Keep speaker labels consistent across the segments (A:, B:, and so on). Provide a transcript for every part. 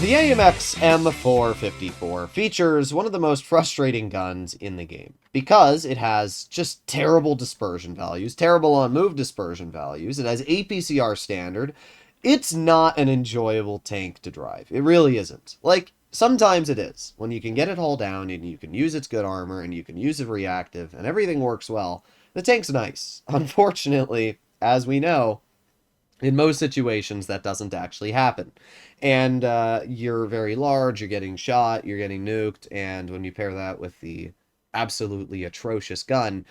A: The AMX M454 features one of the most frustrating guns in the game because it has just terrible dispersion values, terrible on-move dispersion values. It has APCR standard. It's not an enjoyable tank to drive. It really isn't. Like, sometimes it is. When you can get it hull down and you can use its good armor and you can use it reactive and everything works well, the tank's nice. Unfortunately, as we know, in most situations that doesn't actually happen. And you're very large, you're getting shot, you're getting nuked, and when you pair that with the absolutely atrocious gun,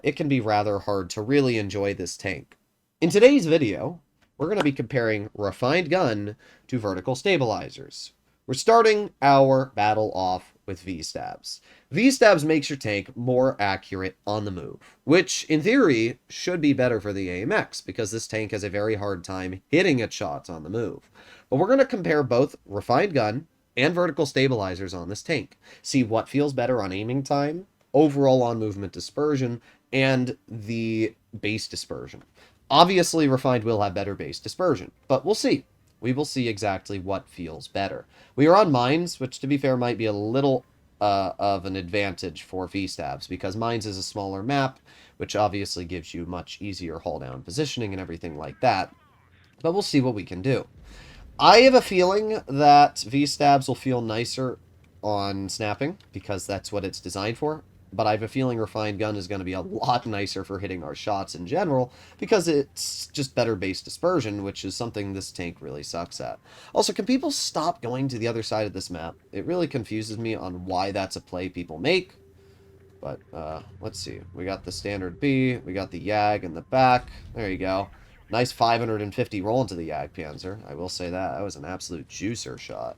A: it can be rather hard to really enjoy this tank. In today's video, we're going to be comparing Refined Gun to Vertical Stabilizers. We're starting our battle off with V-Stabs. V-Stabs makes your tank more accurate on the move, which, in theory, should be better for the AMX, because this tank has a very hard time hitting its shots on the move. But we're going to compare both Refined Gun and Vertical Stabilizers on this tank, see what feels better on aiming time, overall on-movement dispersion, and the base dispersion. Obviously, Refined will have better base dispersion, but we'll see. We will see exactly what feels better. We are on Mines, which, to be fair, might be a little of an advantage for V-Stabs, because Mines is a smaller map, which obviously gives you much easier hull-down positioning and everything like that. But we'll see what we can do. I have a feeling that V-Stabs will feel nicer on snapping, because that's what it's designed for. But I have a feeling Refined Gun is going to be a lot nicer for hitting our shots in general, because it's just better base dispersion, which is something this tank really sucks at. Also, can people stop going to the other side of this map? It really confuses me on why that's a play people make. But, let's see. We got the standard B, we got the Yag in the back. There you go. Nice 550 roll into the Jagdpanzer. I will say that. That was an absolute juicer shot.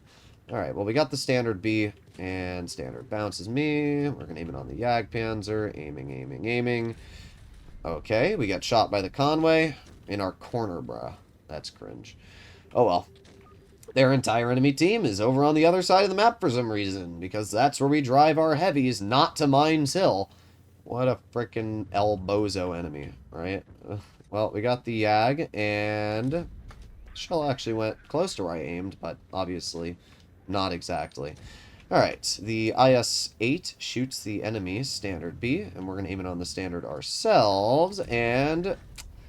A: Alright, well, we got the standard B, and standard bounces me. We're going to aim it on the Jagdpanzer. Aiming. Okay, we got shot by the Conway in our corner, bruh. That's cringe. Oh, well. Their entire enemy team is over on the other side of the map for some reason, because that's where we drive our heavies, not to Mines Hill. What a frickin' El Bozo enemy, right? Well, we got the Yag, and shell actually went close to where I aimed, but obviously not exactly. Alright, the IS-8 shoots the enemy's standard B, and we're going to aim it on the standard ourselves, and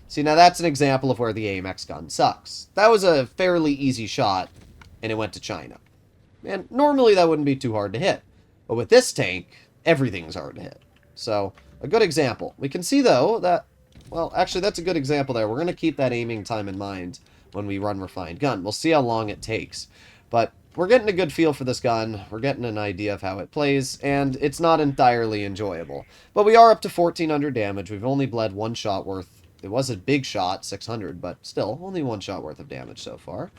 A: see, now that's an example of where the AMX gun sucks. That was a fairly easy shot, and it went to China. And normally that wouldn't be too hard to hit. But with this tank, everything's hard to hit. So, a good example. We can see, though, that, well, actually, that's a good example there. We're going to keep that aiming time in mind when we run Refined Gun. We'll see how long it takes. But we're getting a good feel for this gun. We're getting an idea of how it plays, and it's not entirely enjoyable. But we are up to 1,400 damage. We've only bled one shot worth. It was a big shot, 600, but still, only one shot worth of damage so far.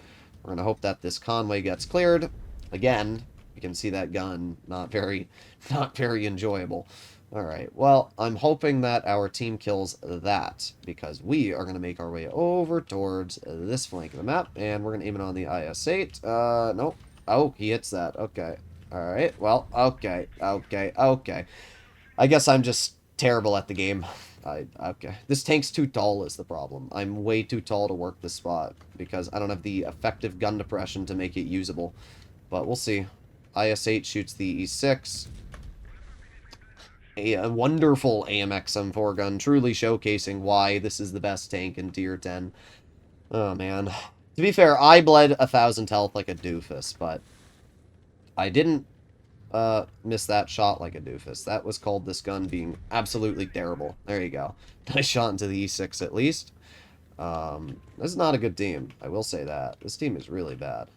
A: We're going to hope that this Conway gets cleared. Again, you can see that gun not very enjoyable. Alright, well, I'm hoping that our team kills that, because we are going to make our way over towards this flank of the map, and we're going to aim it on the IS-8. Nope. Oh, he hits that. Okay. Alright, well, okay. I guess I'm just terrible at the game. Okay. This tank's too tall is the problem. I'm way too tall to work this spot, because I don't have the effective gun depression to make it usable. But we'll see. IS-8 shoots the E6. A wonderful AMX M4 gun, truly showcasing why this is the best tank in Tier 10. Oh, man. To be fair, I bled 1,000 health like a doofus, but I didn't miss that shot like a doofus. That was called this gun being absolutely terrible. There you go. Nice shot into the E6 at least. This is not a good team. I will say that. This team is really bad.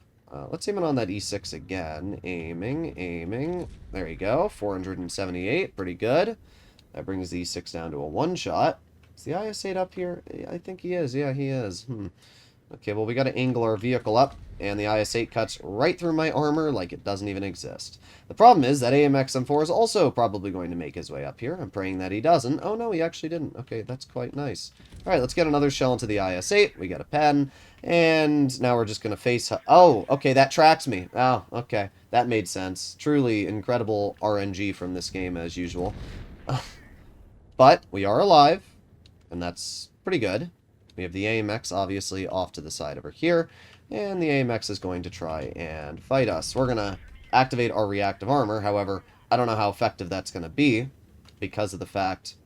A: Let's aim it on that E6 again. Aiming. There you go. 478. Pretty good. That brings the E6 down to a one-shot. Is the IS-8 up here? I think he is. Yeah, he is. Okay, well, we got to angle our vehicle up, and the IS-8 cuts right through my armor like it doesn't even exist. The problem is that AMX M4 is also probably going to make his way up here. I'm praying that he doesn't. Oh, no, he actually didn't. Okay, that's quite nice. All right, let's get another shell into the IS-8. We got a pen, and now we're just going to face... Oh, okay, that tracks me. Oh, okay, that made sense. Truly incredible RNG from this game, as usual. But we are alive, and that's pretty good. We have the AMX, obviously, off to the side over here. And the AMX is going to try and fight us. We're going to activate our reactive armor. However, I don't know how effective that's going to be because of the fact,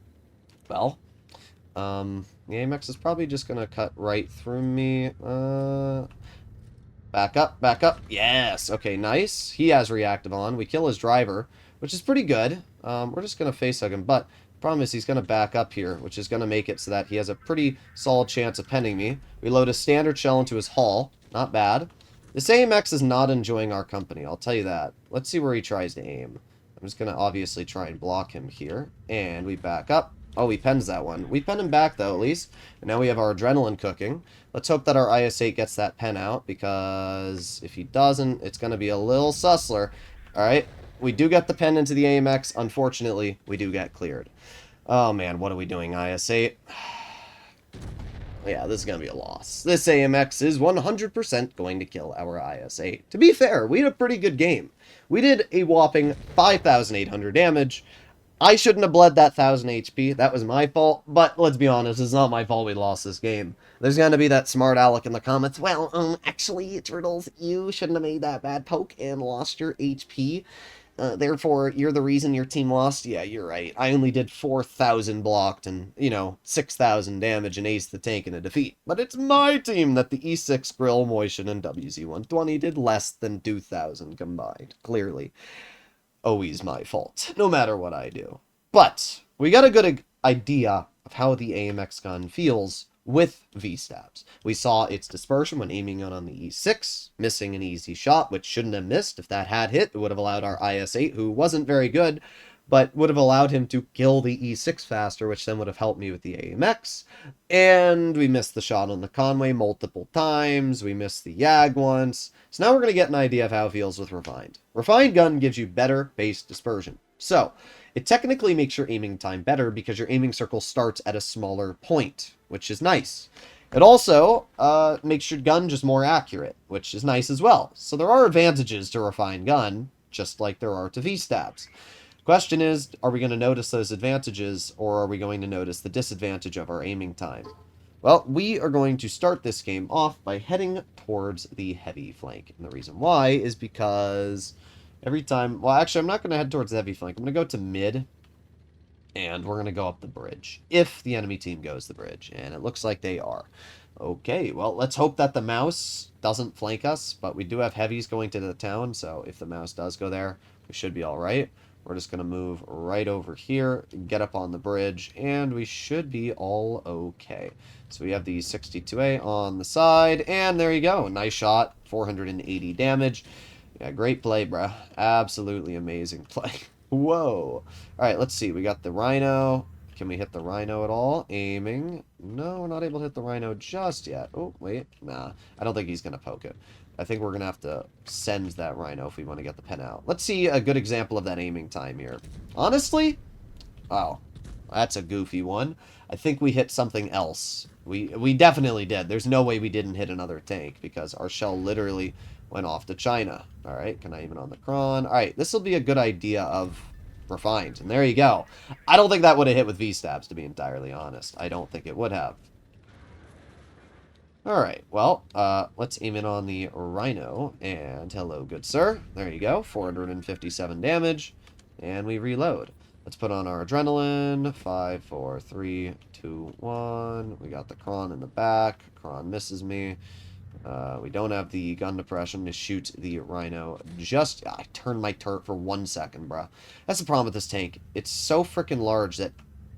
A: well, the AMX is probably just going to cut right through me. Back up, back up. Yes. Okay, nice. He has reactive on. We kill his driver, which is pretty good. We're just going to face hug him, but problem is he's going to back up here, which is going to make it so that he has a pretty solid chance of penning me. We load a standard shell into his hull. Not bad. This AMX is not enjoying our company, I'll tell you that. Let's see where he tries to aim. I'm just going to obviously try and block him here. And we back up. Oh, he pens that one. We pen him back, though, at least. And now we have our adrenaline cooking. Let's hope that our IS-8 gets that pen out, because if he doesn't, it's going to be a little sussler. Alright, we do get the pen into the AMX. Unfortunately, we do get cleared. Oh, man, what are we doing, IS-8? Yeah, this is going to be a loss. This AMX is 100% going to kill our IS-8. To be fair, we had a pretty good game. We did a whopping 5,800 damage. I shouldn't have bled that 1,000 HP. That was my fault. But let's be honest, it's not my fault we lost this game. There's going to be that smart aleck in the comments. Well, actually, Turtles, you shouldn't have made that bad poke and lost your HP. Therefore, you're the reason your team lost. Yeah, you're right. I only did 4,000 blocked and, 6,000 damage and aced the tank in a defeat. But it's my team that the E6, Grill, Motion, and WZ-120 did less than 2,000 combined. Clearly. Always my fault, no matter what I do. But we got a good idea of how the AMX gun feels with V-stabs. We saw its dispersion when aiming it on the E6, missing an easy shot, which shouldn't have missed. If that had hit, it would have allowed our IS-8, who wasn't very good, but would have allowed him to kill the E6 faster, which then would have helped me with the AMX. And we missed the shot on the Conway multiple times. We missed the Yag once. So now we're going to get an idea of how it feels with Refined. Refined gun gives you better base dispersion. So, it technically makes your aiming time better because your aiming circle starts at a smaller point, which is nice. It also makes your gun just more accurate, which is nice as well. So there are advantages to Refined gun, just like there are to V-stabs. Question is, are we going to notice those advantages, or are we going to notice the disadvantage of our aiming time? Well, we are going to start this game off by heading towards the heavy flank. And the reason why is because every time... Well, actually, I'm not going to head towards the heavy flank. I'm going to go to mid, and we're going to go up the bridge, if the enemy team goes the bridge. And it looks like they are. Okay, well, let's hope that the mouse doesn't flank us, but we do have heavies going to the town, so if the mouse does go there, we should be all right. We're just going to move right over here, get up on the bridge, and we should be all okay. So we have the 62A on the side, and there you go. Nice shot, 480 damage. Yeah, great play, bruh. Absolutely amazing play. Whoa. Alright, let's see. We got the Rhino. Can we hit the Rhino at all? Aiming. No, we're not able to hit the Rhino just yet. Oh, wait. Nah, I don't think he's going to poke it. I think we're going to have to send that Rhino if we want to get the pen out. Let's see a good example of that aiming time here. Honestly, oh, that's a goofy one. I think we hit something else. We definitely did. There's no way we didn't hit another tank because our shell literally went off to China. All right, can I even on the Kron? All right, this will be a good idea of Refined. And there you go. I don't think that would have hit with V-stabs, to be entirely honest. I don't think it would have. Alright, well, let's aim in on the Rhino, and hello, good sir. There you go, 457 damage, and we reload. Let's put on our adrenaline, 5, 4, 3, 2, 1. We got the Kron in the back. Kron misses me. We don't have the gun depression to shoot the Rhino. I turned my turret for 1 second, bruh. That's the problem with this tank. It's so freaking large that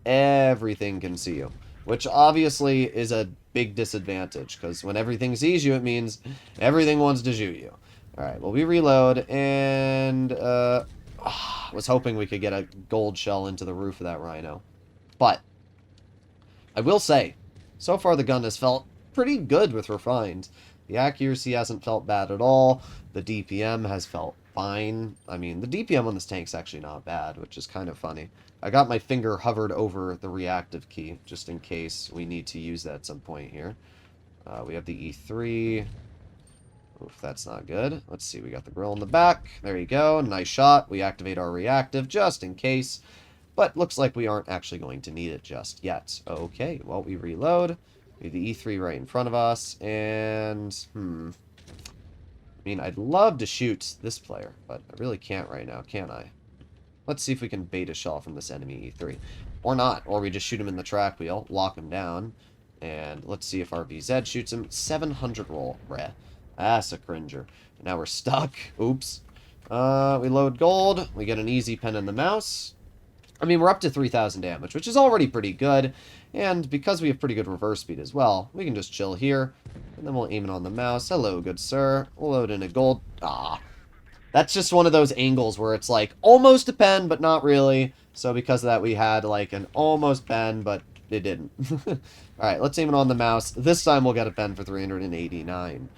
A: everything can see you, which obviously is a big disadvantage, because when everything sees you, it means everything wants to shoot you. Alright, well, we reload, and was hoping we could get a gold shell into the roof of that Rhino. But I will say, so far the gun has felt pretty good with Refined. The accuracy hasn't felt bad at all. The DPM has felt fine. I mean, the DPM on this tank's actually not bad, which is kind of funny. I got my finger hovered over the reactive key, just in case we need to use that at some point here. We have the E3. Oof, that's not good. Let's see, we got the grill in the back. There you go, nice shot. We activate our reactive, just in case. But looks like we aren't actually going to need it just yet. Okay, well, we reload. We have the E3 right in front of us, and, mean, I'd love to shoot this player, but I really can't right now, can I? Let's see if we can bait a shell from this enemy E3. Or not. Or we just shoot him in the track wheel, lock him down, and let's see if our VZ shoots him. 700 roll. Reh. That's a cringer. Now we're stuck. Oops. We load gold. We get an easy pen in the mouse. I mean, we're up to 3,000 damage, which is already pretty good. And because we have pretty good reverse speed as well, we can just chill here. And then we'll aim it on the mouse. Hello, good sir. We'll load in a gold. Ah. That's just one of those angles where it's like almost a pen, but not really. So because of that, we had like an almost pen, but it didn't. Alright, let's aim it on the mouse. This time we'll get a pen for 389.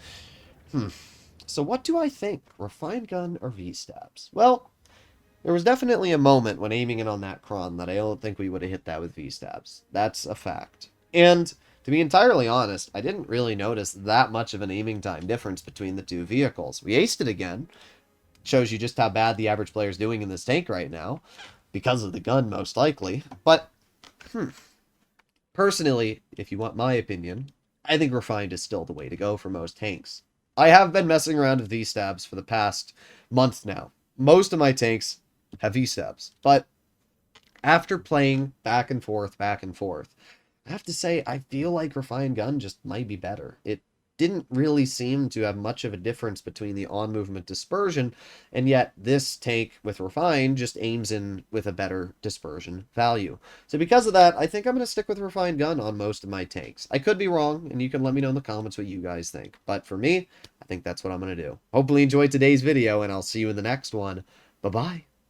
A: So what do I think? Refined gun or V-stabs? Well, there was definitely a moment when aiming it on that Kron that I don't think we would have hit that with V-stabs. That's a fact. And to be entirely honest, I didn't really notice that much of an aiming time difference between the two vehicles. We aced it again. Shows you just how bad the average player is doing in this tank right now. Because of the gun, most likely. But, personally, if you want my opinion, I think Refined is still the way to go for most tanks. I have been messing around with V-stabs for the past month now. Most of my tanks have V-stabs. But, after playing back and forth, I have to say, I feel like Refined Gun just might be better. It didn't really seem to have much of a difference between the on-movement dispersion, and yet this tank with Refined just aims in with a better dispersion value. So because of that, I think I'm going to stick with Refined Gun on most of my tanks. I could be wrong, and you can let me know in the comments what you guys think. But for me, I think that's what I'm going to do. Hopefully you enjoyed today's video, and I'll see you in the next one. Bye-bye.